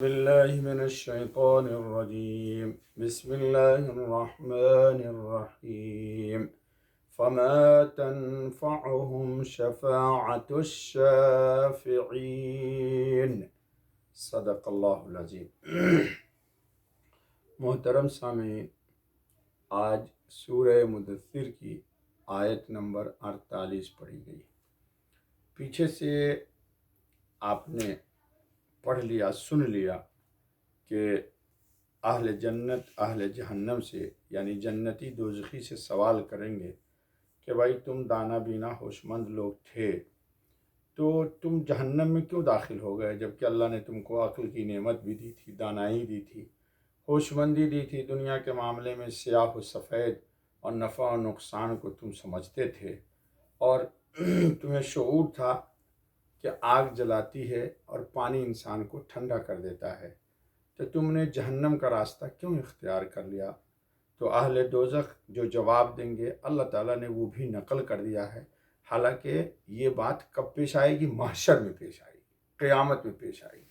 بالله من الشيطان الرجيم بسم الله الرحمن الرحيم فما تنفعهم شفاعة الشافعين صدق اللہ العظیم۔ محترم سامعین، آج سورہ مدثر کی آیت نمبر 48 پڑھی گئی۔ پیچھے سے آپ نے پڑھ لیا، سن لیا کہ اہل جنت اہل جہنم سے یعنی جنتی دوزخی سے سوال کریں گے کہ بھائی تم دانا بینا ہوش مند لوگ تھے تو تم جہنم میں کیوں داخل ہو گئے، جبکہ اللہ نے تم کو عقل کی نعمت بھی دی تھی، دانائی دی تھی، ہوش مندی دی تھی، دنیا کے معاملے میں سیاہ و سفید اور نفع و نقصان کو تم سمجھتے تھے اور تمہیں شعور تھا کہ آگ جلاتی ہے اور پانی انسان کو ٹھنڈا کر دیتا ہے، تو تم نے جہنم کا راستہ کیوں اختیار کر لیا؟ تو اہل دوزخ جو جواب دیں گے اللہ تعالیٰ نے وہ بھی نقل کر دیا ہے، حالانکہ یہ بات کب پیش آئے گی؟ محشر میں پیش آئے گی، قیامت میں پیش آئے گی۔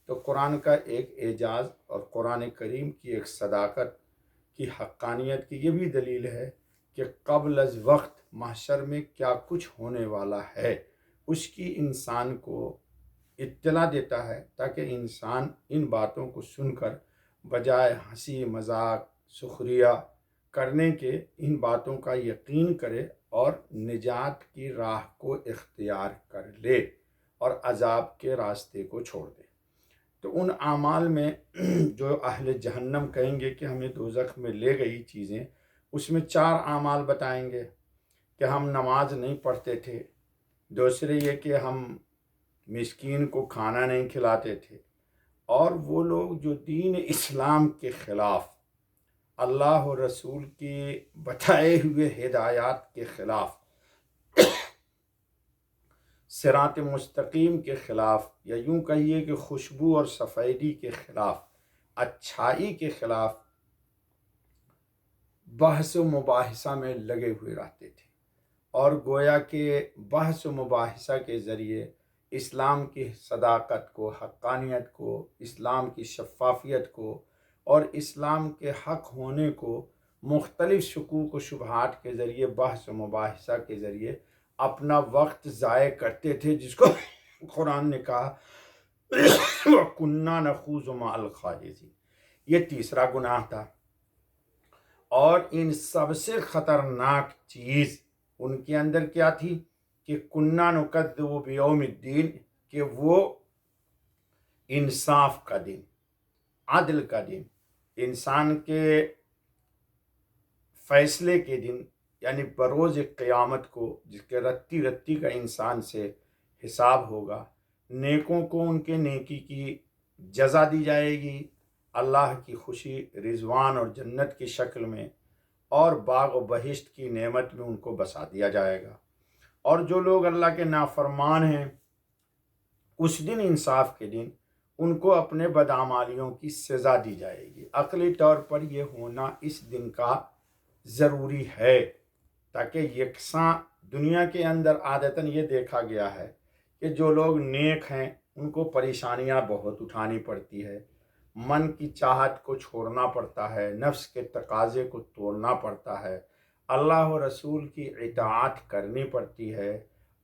تو قرآن کا ایک اعجاز اور قرآن کریم کی ایک صداقت کی حقانیت کی یہ بھی دلیل ہے کہ قبل از وقت محشر میں کیا کچھ ہونے والا ہے اس کی انسان کو اطلاع دیتا ہے، تاکہ انسان ان باتوں کو سن کر بجائے ہنسی مذاق سخریہ کرنے کے ان باتوں کا یقین کرے اور نجات کی راہ کو اختیار کر لے اور عذاب کے راستے کو چھوڑ دے۔ تو ان اعمال میں جو اہل جہنم کہیں گے کہ ہمیں دوزخ میں لے گئی چیزیں، اس میں 4 اعمال بتائیں گے کہ ہم نماز نہیں پڑھتے تھے، دوسرے یہ کہ ہم مسکین کو کھانا نہیں کھلاتے تھے، اور وہ لوگ جو دین اسلام کے خلاف، اللہ و رسول کے بتائے ہوئے ہدایات کے خلاف، صراط مستقیم کے خلاف، یا یوں کہیے کہ خوشبو اور سفیدی کے خلاف، اچھائی کے خلاف بحث و مباحثہ میں لگے ہوئے رہتے تھے، اور گویا کہ بحث و مباحثہ کے ذریعے اسلام کی صداقت کو، حقانیت کو، اسلام کی شفافیت کو اور اسلام کے حق ہونے کو مختلف شکوک و شبہات کے ذریعے، بحث و مباحثہ کے ذریعے اپنا وقت ضائع کرتے تھے، جس کو قرآن نے کہا وَكُنَّا نَخُوضُ مَعَ الْخَائِضِينَ۔ یہ تیسرا گناہ تھا، اور ان سب سے خطرناک چیز ان کے اندر کیا تھی کہ کُنَّا نُكَذِّبُ بِيَوْمِ الدِّينِ، کہ وہ انصاف کا دن، عدل کا دن، انسان کے فیصلے کے دن، یعنی بروز قیامت کو، جس کے رتی رتی کا انسان سے حساب ہوگا، نیکوں کو ان کے نیکی کی جزا دی جائے گی، اللہ کی خوشی، رضوان اور جنت کی شکل میں، اور باغ و بہشت کی نعمت میں ان کو بسا دیا جائے گا۔ اور جو لوگ اللہ کے نافرمان ہیں، اس دن، انصاف کے دن، ان کو اپنے بدعمالیوں کی سزا دی جائے گی۔ عقلی طور پر یہ ہونا اس دن کا ضروری ہے، تاکہ یکساں دنیا کے اندر عادتاً یہ دیکھا گیا ہے کہ جو لوگ نیک ہیں ان کو پریشانیاں بہت اٹھانی پڑتی ہے، من کی چاہت کو چھوڑنا پڑتا ہے، نفس کے تقاضے کو توڑنا پڑتا ہے، اللہ و رسول کی اطاعت کرنی پڑتی ہے،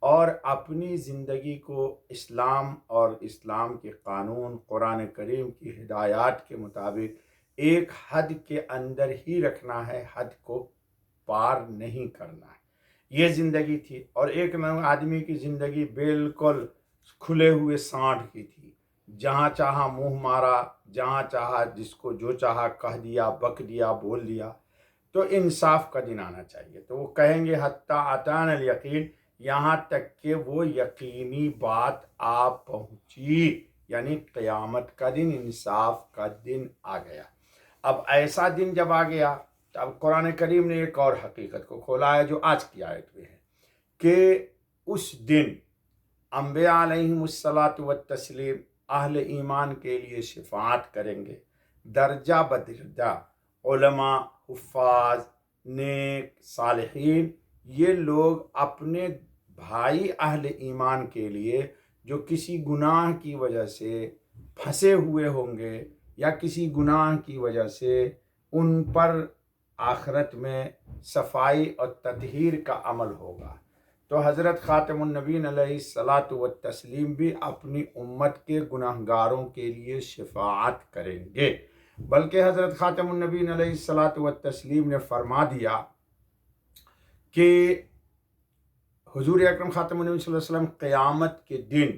اور اپنی زندگی کو اسلام اور اسلام کے قانون، قرآن کریم کی ہدایات کے مطابق ایک حد کے اندر ہی رکھنا ہے، حد کو پار نہیں کرنا ہے۔ یہ زندگی تھی، اور ایک آدمی کی زندگی بالکل کھلے ہوئے سانڈ کی تھی، جہاں چاہا منہ مارا، جہاں چاہا جس کو جو چاہا کہہ دیا، بک دیا، بول دیا۔ تو انصاف کا دن آنا چاہیے۔ تو وہ کہیں گے حتیٰ اتانا الیقین، یہاں تک کہ وہ یقینی بات آ پہنچی، یعنی قیامت کا دن، انصاف کا دن آ گیا۔ اب ایسا دن جب آ گیا، تو اب قرآن کریم نے ایک اور حقیقت کو کھولا ہے جو آج کی آیت میں ہے، کہ اس دن انبیاء علیہم الصلاۃ والتسلیم اہل ایمان کے لیے شفاعت کریں گے، درجہ بدرجہ، علماء، حفاظ، نیک، صالحین، یہ لوگ اپنے بھائی اہل ایمان کے لیے جو کسی گناہ کی وجہ سے پھنسے ہوئے ہوں گے یا کسی گناہ کی وجہ سے ان پر آخرت میں صفائی اور تطہیر کا عمل ہوگا۔ تو حضرت خاتم النبیین علیہ الصلاۃ والتسلیم بھی اپنی امت کے گناہگاروں کے لیے شفاعت کریں گے، بلکہ حضرت خاتم النبیین علیہ الصلاۃ والتسلیم نے فرما دیا کہ حضور اکرم خاتم النبی صلی اللہ علیہ وسلم قیامت کے دن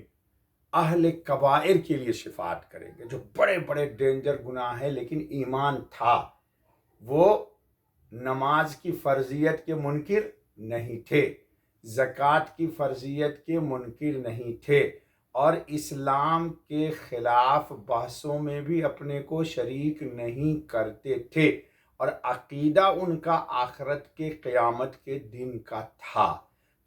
اہل کبائر کے لیے شفاعت کریں گے، جو بڑے بڑے ڈینجر گناہ ہیں لیکن ایمان تھا، وہ نماز کی فرضیت کے منکر نہیں تھے، زکوٰۃ کی فرضیت کے منکر نہیں تھے، اور اسلام کے خلاف بحثوں میں بھی اپنے کو شریک نہیں کرتے تھے، اور عقیدہ ان کا آخرت کے قیامت کے دن کا تھا۔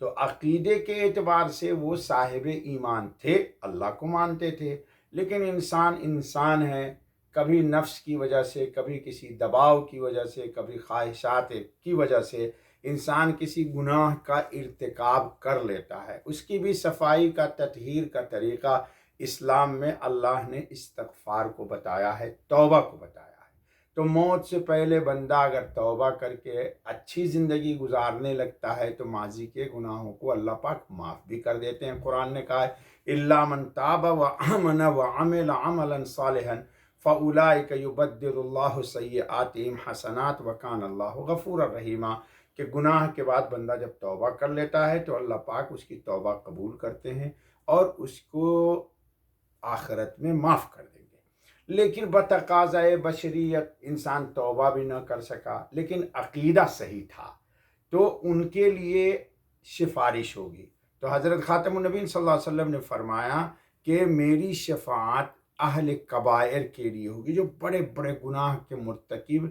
تو عقیدے کے اعتبار سے وہ صاحب ایمان تھے، اللہ کو مانتے تھے، لیکن انسان ہے، کبھی نفس کی وجہ سے، کبھی کسی دباؤ کی وجہ سے، کبھی خواہشات کی وجہ سے انسان کسی گناہ کا ارتکاب کر لیتا ہے۔ اس کی بھی صفائی کا، تطہیر کا طریقہ اسلام میں اللہ نے استغفار کو بتایا ہے، توبہ کو بتایا ہے۔ تو موت سے پہلے بندہ اگر توبہ کر کے اچھی زندگی گزارنے لگتا ہے تو ماضی کے گناہوں کو اللہ پاک معاف بھی کر دیتے ہیں۔ قرآن نے کہا ہے الا من تاب وآمن وعمل عملا صالحا فاولئک یبدل اللہ سیئاتہم حسنات وکان اللہ غفورا رحیما، کہ گناہ کے بعد بندہ جب توبہ کر لیتا ہے تو اللہ پاک اس کی توبہ قبول کرتے ہیں اور اس کو آخرت میں معاف کر دیں گے۔ لیکن بتقاضۂ بشریت انسان توبہ بھی نہ کر سکا، لیکن عقیدہ صحیح تھا، تو ان کے لیے سفارش ہوگی۔ تو حضرت خاتم النبیین صلی اللہ علیہ وسلم نے فرمایا کہ میری شفاعت اہل کبائر کے لیے ہوگی، جو بڑے بڑے گناہ کے مرتکب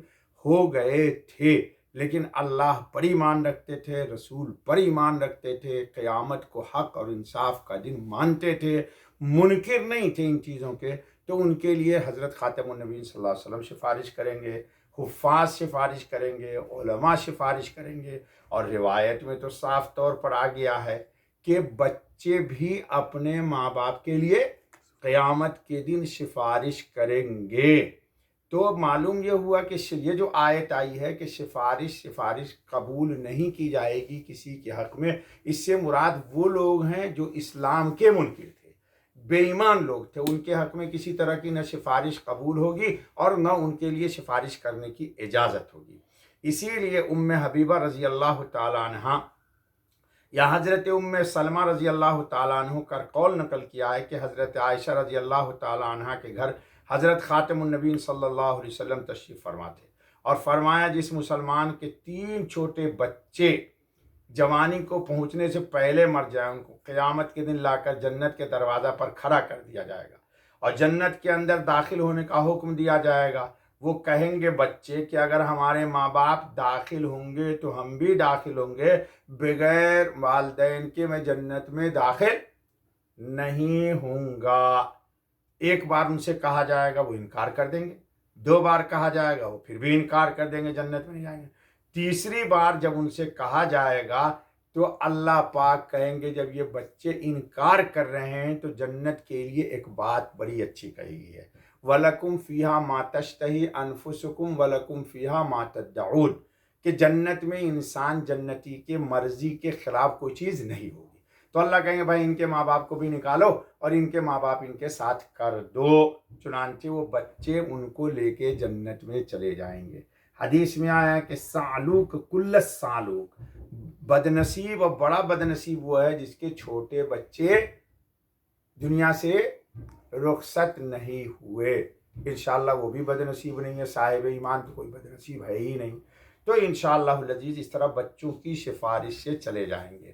ہو گئے تھے لیکن اللہ پر ایمان رکھتے تھے، رسول پر ایمان رکھتے تھے، قیامت کو حق اور انصاف کا دن مانتے تھے، منکر نہیں تھے ان چیزوں کے، تو ان کے لیے حضرت خاتم النبیین صلی اللہ علیہ وسلم سفارش کریں گے، حفاظ سفارش کریں گے، علماء سفارش کریں گے، اور روایت میں تو صاف طور پر آ گیا ہے کہ بچے بھی اپنے ماں باپ کے لیے قیامت کے دن سفارش کریں گے۔ تو معلوم یہ ہوا کہ یہ جو آیت آئی ہے کہ سفارش قبول نہیں کی جائے گی کسی کے حق میں، اس سے مراد وہ لوگ ہیں جو اسلام کے منکر تھے، بے ایمان لوگ تھے، ان کے حق میں کسی طرح کی نہ سفارش قبول ہوگی اور نہ ان کے لیے سفارش کرنے کی اجازت ہوگی۔ اسی لیے ام حبیبہ رضی اللہ تعالیٰ عنہ یا حضرت ام سلمہ رضی اللہ تعالیٰ عنہ کا قول نقل کیا ہے کہ حضرت عائشہ رضی اللہ تعالیٰ عنہ کے گھر حضرت خاتم النبیین صلی اللہ علیہ وسلم تشریف فرما تھے، اور فرمایا جس مسلمان کے 3 چھوٹے بچے جوانی کو پہنچنے سے پہلے مر جائیں، ان کو قیامت کے دن لا کر جنت کے دروازہ پر کھڑا کر دیا جائے گا اور جنت کے اندر داخل ہونے کا حکم دیا جائے گا۔ وہ کہیں گے بچے کہ اگر ہمارے ماں باپ داخل ہوں گے تو ہم بھی داخل ہوں گے، بغیر والدین کے میں جنت میں داخل نہیں ہوں گا۔ ایک بار ان سے کہا جائے گا وہ انکار کر دیں گے، 2 بار کہا جائے گا وہ پھر بھی انکار کر دیں گے، جنت میں نہیں جائیں گے۔ تیسری بار جب ان سے کہا جائے گا تو اللہ پاک کہیں گے جب یہ بچے انکار کر رہے ہیں تو جنت کے لیے ایک بات بڑی اچھی کہی گئی ہے، وَلَكُمْ فِيهَا مَا تَشْتَهِي أَنفُسُكُمْ وَلَكُمْ فِيهَا مَا تَدَّعُونَ، کہ جنت میں انسان جنتی کے مرضی کے خلاف کوئی چیز نہیں ہوگی۔ تو اللہ کہیں گے بھائی ان کے ماں باپ کو بھی نکالو اور ان کے ماں باپ ان کے ساتھ کر دو، چنانچہ وہ بچے ان کو لے کے جنت میں چلے جائیں گے۔ حدیث میں آیا ہے کہ سعلوک کل سعلوک، بدنصیب اور بڑا بدنصیب وہ ہے جس کے چھوٹے بچے دنیا سے رخصت نہیں ہوئے، انشاءاللہ وہ بھی بدنصیب نہیں ہے، صاحب ایمان تو کوئی بدنصیب ہے ہی نہیں۔ تو انشاءاللہ العزیز اس طرح بچوں کی سفارش سے چلے جائیں گے۔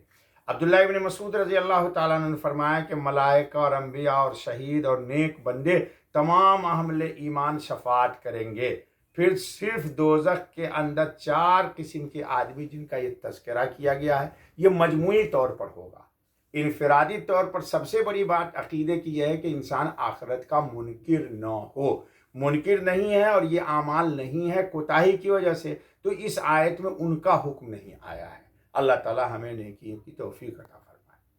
عبداللہ ابن مسعود رضی اللہ تعالیٰ عنہ نے فرمایا کہ ملائکہ اور انبیاء اور شہید اور نیک بندے تمام اہل ایمان شفاعت کریں گے، پھر صرف دوزخ کے اندر 4 قسم کے آدمی جن کا یہ تذکرہ کیا گیا ہے، یہ مجموعی طور پر ہوگا۔ انفرادی طور پر سب سے بڑی بات عقیدے کی یہ ہے کہ انسان آخرت کا منکر نہ ہو، منکر نہیں ہے اور یہ اعمال نہیں ہے کوتاہی کی وجہ سے، تو اس آیت میں ان کا حکم نہیں آیا ہے۔ اللہ تعالی ہمیں نیکیوں کی توفیق عطا